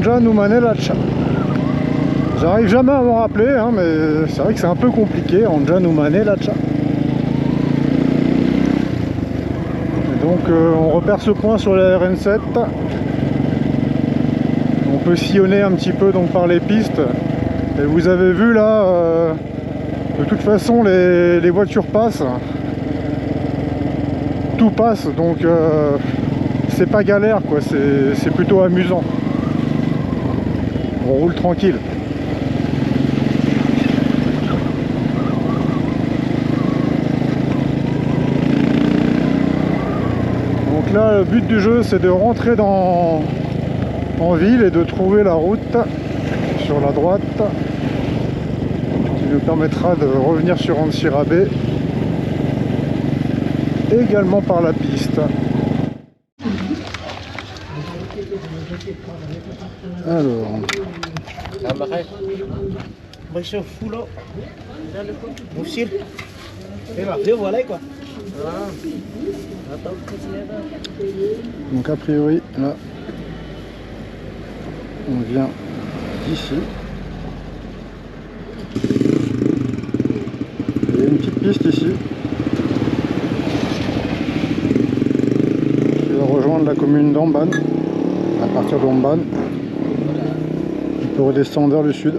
Anja Noumanelacha. J'arrive jamais à m'en rappeler, hein, mais c'est vrai que c'est un peu compliqué, Anja Noumanelacha. Donc on repère ce point sur la RN7. On peut sillonner un petit peu donc par les pistes. Et vous avez vu là, de toute façon les voitures passent. Tout passe, donc c'est pas galère quoi, c'est plutôt amusant. On roule tranquille. Donc là le but du jeu c'est de rentrer en ville et de trouver la route sur la droite qui nous permettra de revenir sur Antsirabe également par la piste. Alors donc a priori là on vient d'ici. Il y a une petite piste ici qui va rejoindre la commune d'Amban. À partir d'Amban, on peut redescendre vers le sud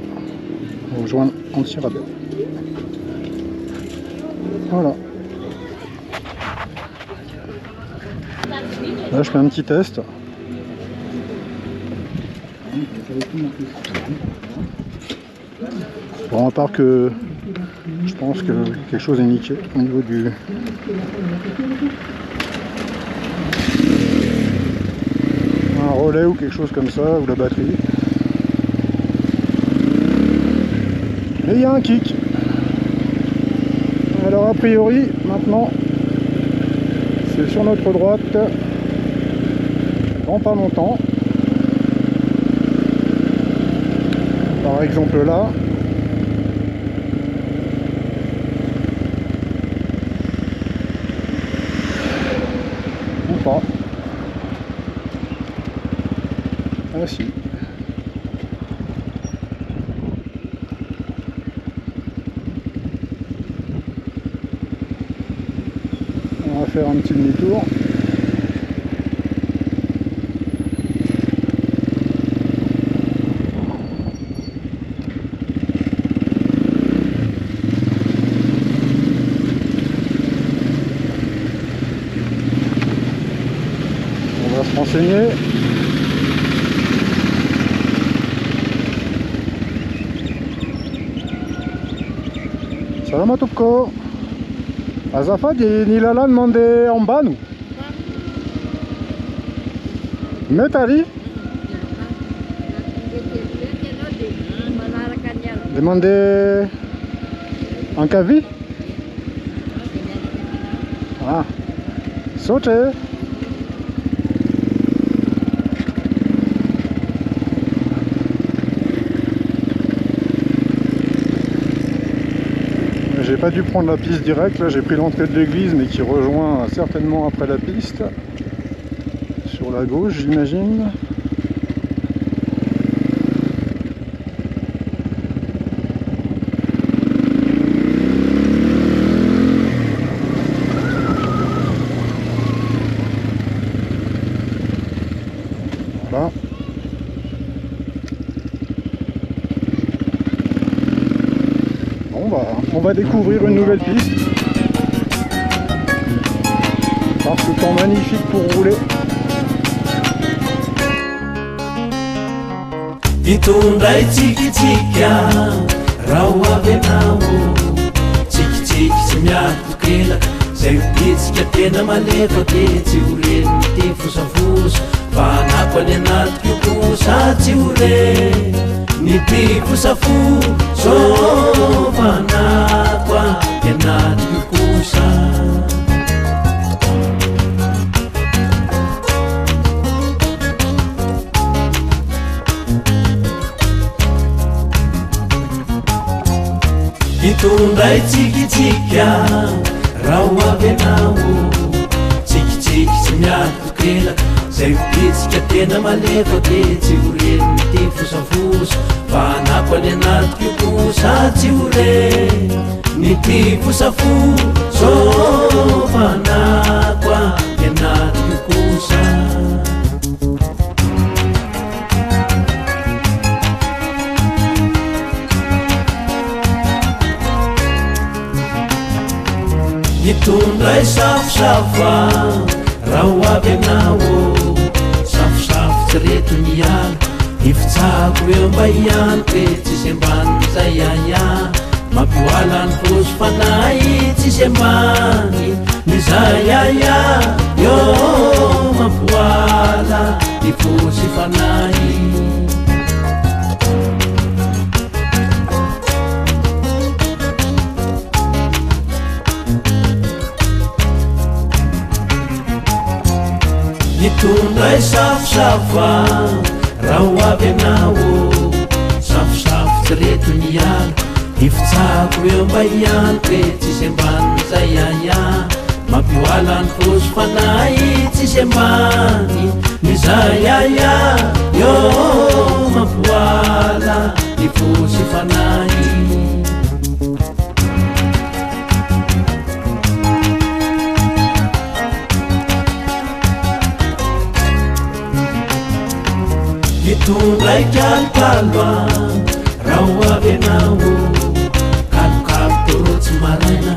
pour rejoindre Antsirabe. Voilà. Là je fais un petit test. Bon, à part que je pense que quelque chose est niqué au niveau du... un relais ou quelque chose comme ça, ou la batterie. Mais il y a un kick. Alors a priori, maintenant, c'est sur notre droite, dans pas longtemps. Par exemple là. Ou pas. Ah si. On va faire un petit demi-tour. On va se renseigner. Salam Tupko. Azafat ni lala demandé en bas nous. Metali. Demandé en cavi. Ah. Sauté. J'ai pas dû prendre la piste directe, là j'ai pris l'entrée de l'église mais qui rejoint certainement après la piste. Sur la gauche j'imagine. Voilà. On va découvrir une nouvelle piste. Par ce temps magnifique pour rouler. Itondray tsikitsika raha ho avy anao tsikitsiky tsy miatokelaka zay pitsika tena malefaky tsy ho reny ty fosafosa fa anako any anaty kokosa tsy ho reny ny ty fosafosa fa anako any anaty kokosa. Itondray tsikitsika raha ho avy anao tsikitsiky tsy miatokelaka zay pitsika tena malefaky tsy ho reny ty fosafosa fa anako any anaty kokosa tsy ho reny ny ty fosafosa fa anako any anaty kokosa mitondray safosafa raha ho avy aminao safosafo tsy reto ny ala ifitsako eo mba hianiko e tsisy ambany zay aya mampioala ny fosy fanahy tsisy ambany mizay aya eo mampioala ny fosy fanahy mitondray safosafa raha ho avy aminao safosafo tsy reto ny ala ifitsako eo mba hianiko e tsisy ambany zay aya mampioala ny fosy fanahy tsisy ambany mizay aya eo mampioala ny fosy fanahy mitondray kalokaloa raha ho avy anao kalokalo torotsy maraina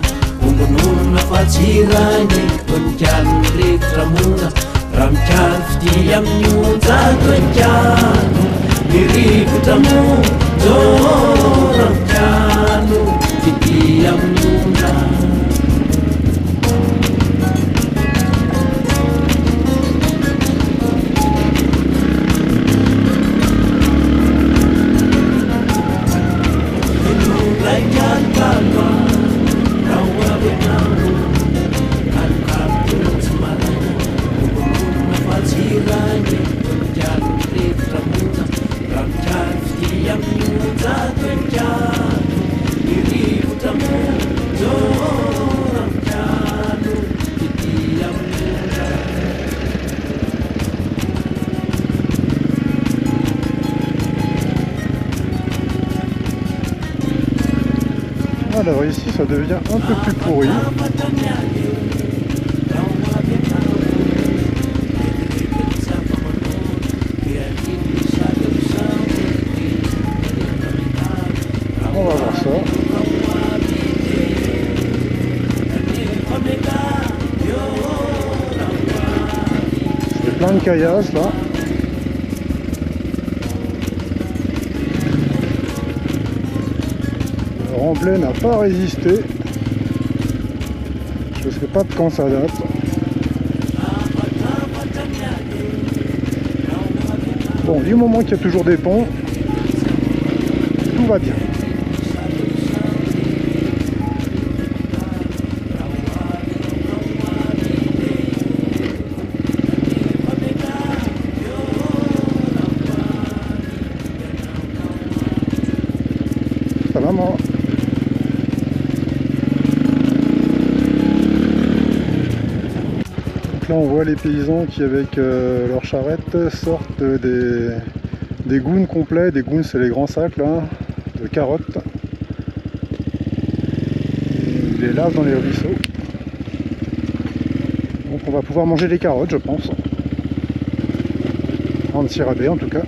ombononona fa tsy rainy tonikalo ny rivotra monja raha mikalo fity amin'ny onja tonikalo ny rivotra monja raha mikalo fity amin'ny onja Alors ici ça devient un peu plus pourri. On va voir ça. C'est plein de caillasses là. Le remblai n'a pas résisté. Je ne sais pas de quand ça date. Bon, du moment qu'il y a toujours des ponts, tout va bien. Ça va, moi. Donc là on voit les paysans qui avec leurs charrettes sortent des gounes complets. Des gounes c'est les grands sacs là, de carottes. Ils les lavent dans les ruisseaux. Donc on va pouvoir manger des carottes je pense. En sirabée en tout cas.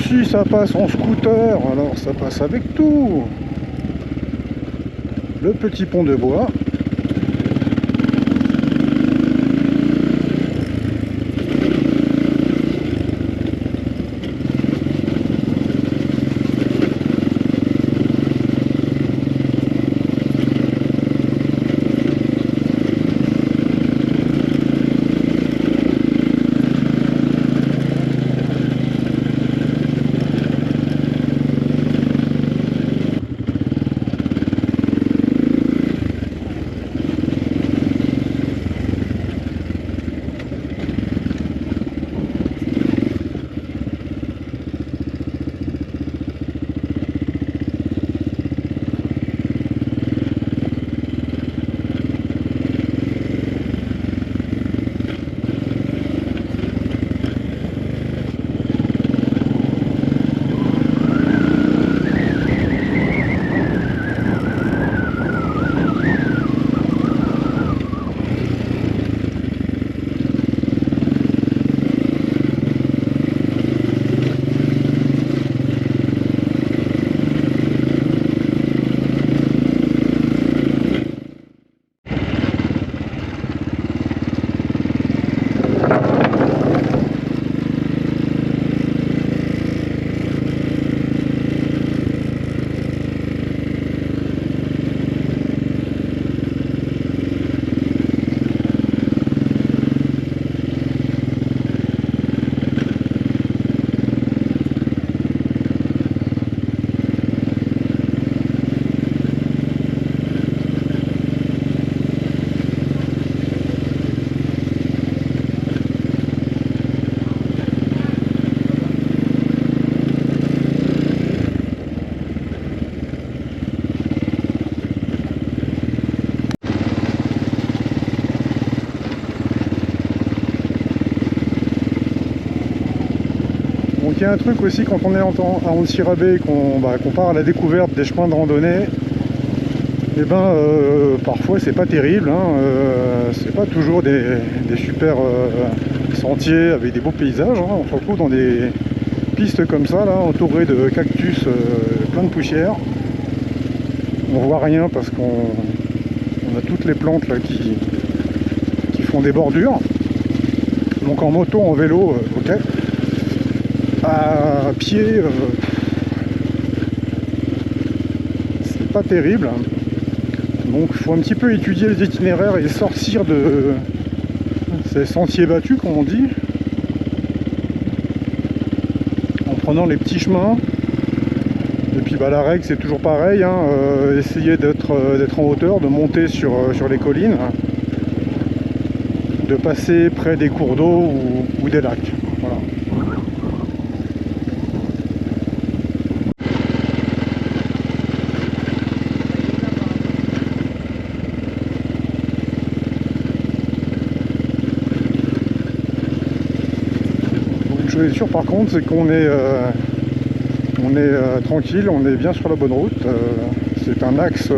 Si ça passe en scooter, alors ça passe avec tout. Le petit pont de bois. y a un truc aussi quand on est à Antsirabe, qu'on part à la découverte des chemins de randonnée, et parfois c'est pas terrible, hein, c'est pas toujours des super sentiers avec des beaux paysages, hein. On se retrouve dans des pistes comme ça, là, entourées de cactus, plein de poussière. On voit rien parce qu'on a toutes les plantes là qui font des bordures. Donc en moto, en vélo, ok. À pied, c'est pas terrible. Donc il faut un petit peu étudier les itinéraires et sortir de ces sentiers battus, comme on dit, en prenant les petits chemins. Et puis la règle c'est toujours pareil, hein, essayer d'être en hauteur, de monter sur les collines, de passer près des cours d'eau ou des lacs. Voilà. Une chose est sûre par contre, c'est qu'on est, tranquille, on est bien sur la bonne route. C'est un axe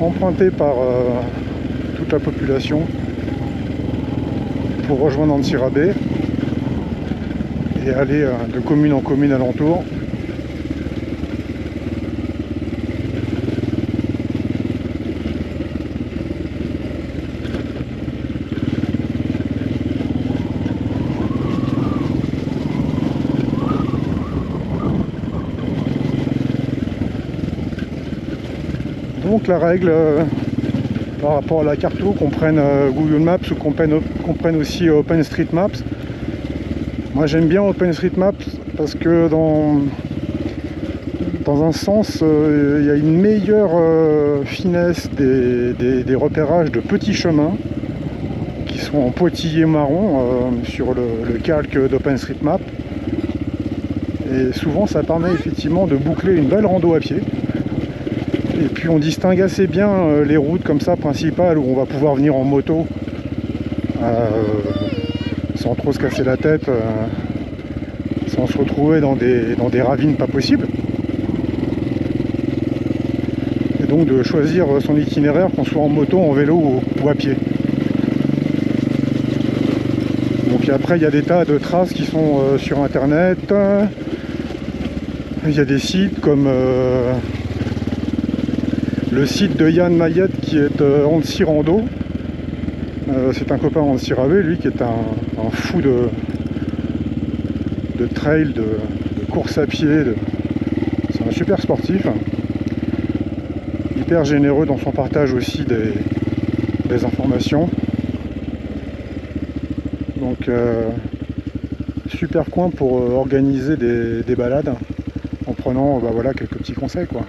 emprunté par toute la population pour rejoindre Antsirabe et aller de commune en commune alentour. Donc la règle par rapport à la carte, qu'on prenne Google Maps ou qu'on prenne aussi OpenStreetMaps. Moi j'aime bien OpenStreetMaps parce que dans un sens il y a une meilleure finesse des repérages de petits chemins qui sont en pointillés marron sur le calque d'OpenStreetMap. Et souvent ça permet effectivement de boucler une belle rando à pied. Et puis on distingue assez bien les routes comme ça principales où on va pouvoir venir en moto sans trop se casser la tête, sans se retrouver dans des ravines pas possibles. Et donc de choisir son itinéraire, qu'on soit en moto, en vélo ou à pied. Donc après il y a des tas de traces qui sont sur internet. Il y a des sites comme le site de Yann Mayette qui est Antsirando. C'est un copain Antsirabe, lui qui est un fou de trail, de course à pied. C'est un super sportif. Hyper généreux dans son partage aussi des informations. Donc super coin pour organiser des balades en prenant voilà, quelques petits conseils quoi.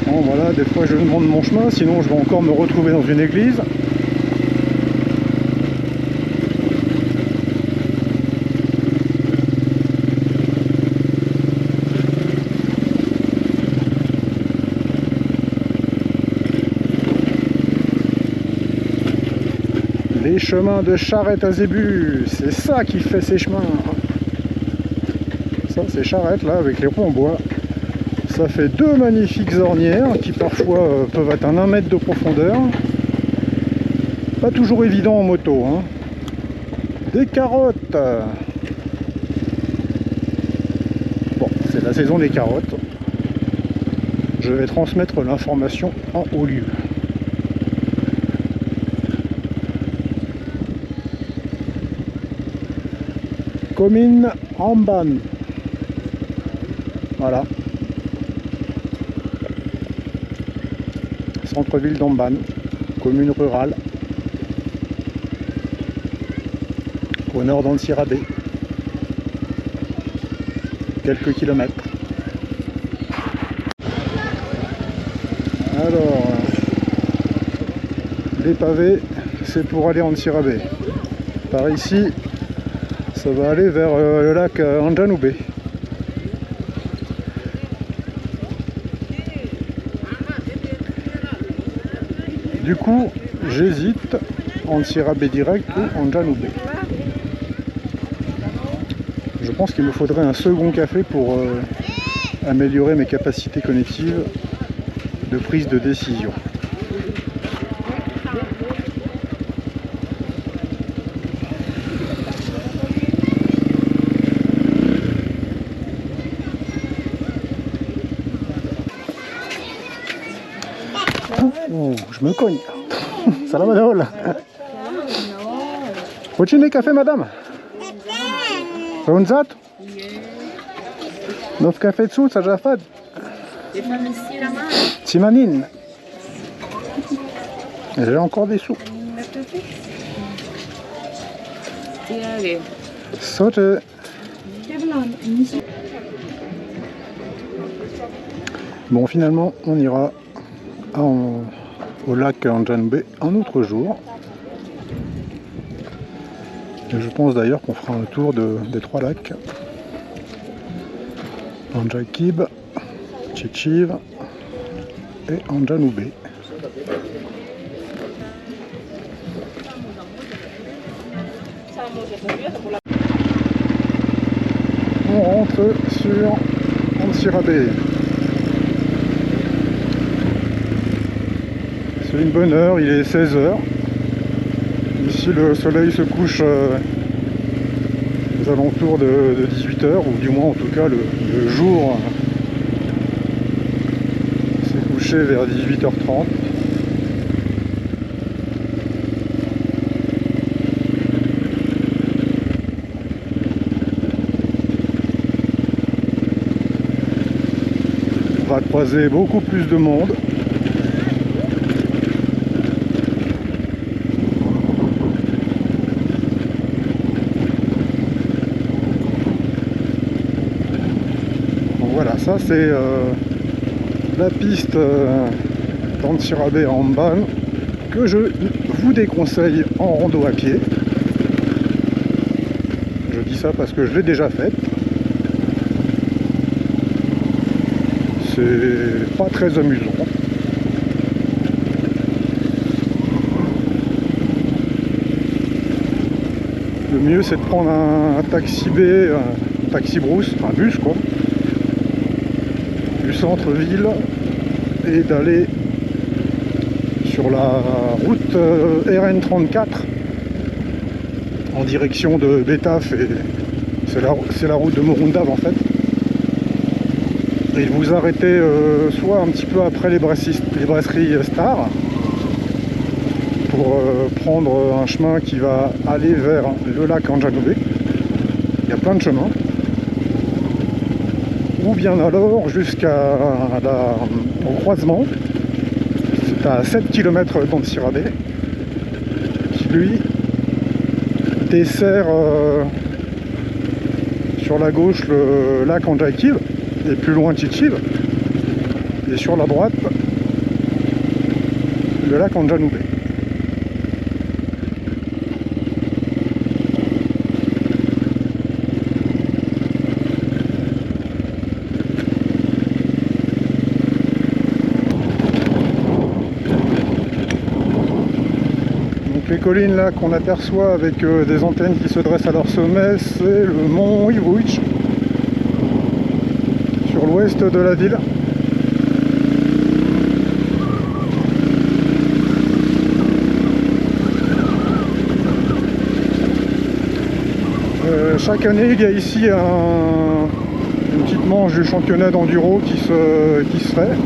Bon, voilà, des fois je demande mon chemin, sinon je vais encore me retrouver dans une église. Les chemins de Charette à Zébu, c'est ça qui fait ces chemins. Ça c'est Charette là avec les roues en bois. Ça fait deux magnifiques ornières qui parfois peuvent atteindre 1 mètre de profondeur. Pas toujours évident en moto, hein. Des carottes. Bon, c'est la saison des carottes. Je vais transmettre l'information en haut lieu. Commune Amban. Voilà. Centre-ville d'Amban, commune rurale, au nord d'Antsirabe, quelques kilomètres. Alors, les pavés, c'est pour aller en Antsirabe. Par ici, ça va aller vers le lac Anjanoubé. Du coup, j'hésite Antsirabe direct ou Anjanube. Je pense qu'il me faudrait un second café pour améliorer mes capacités cognitives de prise de décision. Oh, je me cogne. Salam alaikum. Vous café, madame? Ronzat? Neuf cafés dessous, ça j'ai fait. Simanine. J'ai encore des sous. Saute. Bon, finalement, on ira au lac Anjanube un autre jour. Et je pense d'ailleurs qu'on fera un tour des trois lacs. Anjakib, Chichiv et Anjanube. On rentre sur Antsirabe. C'est une bonne heure, il est 16 h. Ici le soleil se couche aux alentours de 18 h, ou du moins en tout cas le jour s'est couché vers 18h30. On va croiser beaucoup plus de monde. Voilà, ça c'est la piste d'Antsirabe à Amban que je vous déconseille en rando à pied. Je dis ça parce que je l'ai déjà faite. C'est pas très amusant. Le mieux c'est de prendre un taxi B, un taxi brousse, un bus quoi, du centre-ville et d'aller sur la route RN34 en direction de Betaf, et c'est la route de Morundab en fait. Et vous arrêtez soit un petit peu après les brasseries Star pour prendre un chemin qui va aller vers le lac Anjanube. Il y a plein de chemins. Ou bien alors au croisement, c'est à 7 km d'Antsirabe, qui lui dessert sur la gauche le lac Anjakib et plus loin Chichiv, et sur la droite le lac Anjanube. Les collines là qu'on aperçoit avec des antennes qui se dressent à leur sommet, c'est le mont Iwuich, sur l'ouest de la ville. Chaque année il y a ici une petite manche du championnat d'enduro qui se fait.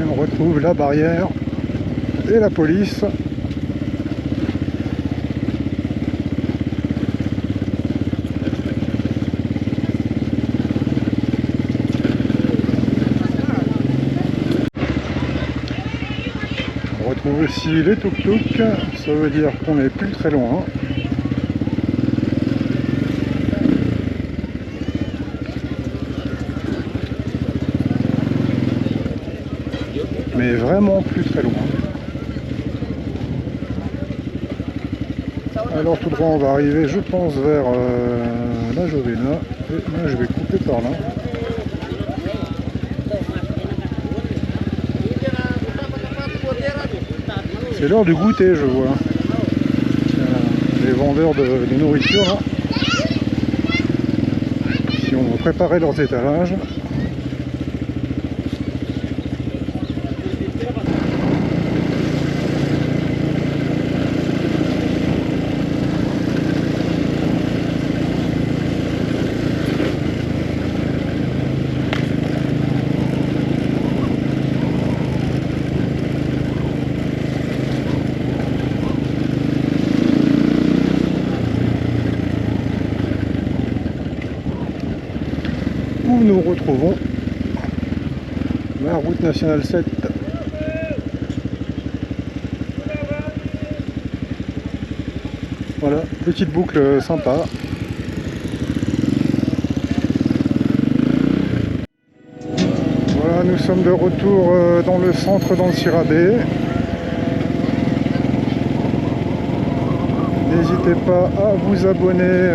On retrouve la barrière et la police. On retrouve aussi les tuk-tuk, ça veut dire qu'on n'est plus très loin. Mais vraiment plus très loin. alors tout droit, on va arriver, je pense, vers la Jovena. Et moi, je vais couper par là. C'est l'heure du goûter, je vois. Les vendeurs de nourriture, là, qui ont préparé leurs étalages. Où nous retrouvons la route nationale 7. Voilà, petite boucle sympa. Voilà, nous sommes de retour dans le centre, dans le Sirabé. N'hésitez pas à vous abonner,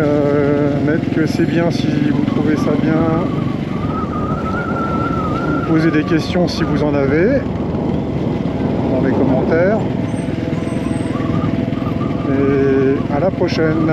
mettre que c'est bien si vous trouvez ça bien. Poser des questions si vous en avez dans les commentaires. Et à la prochaine.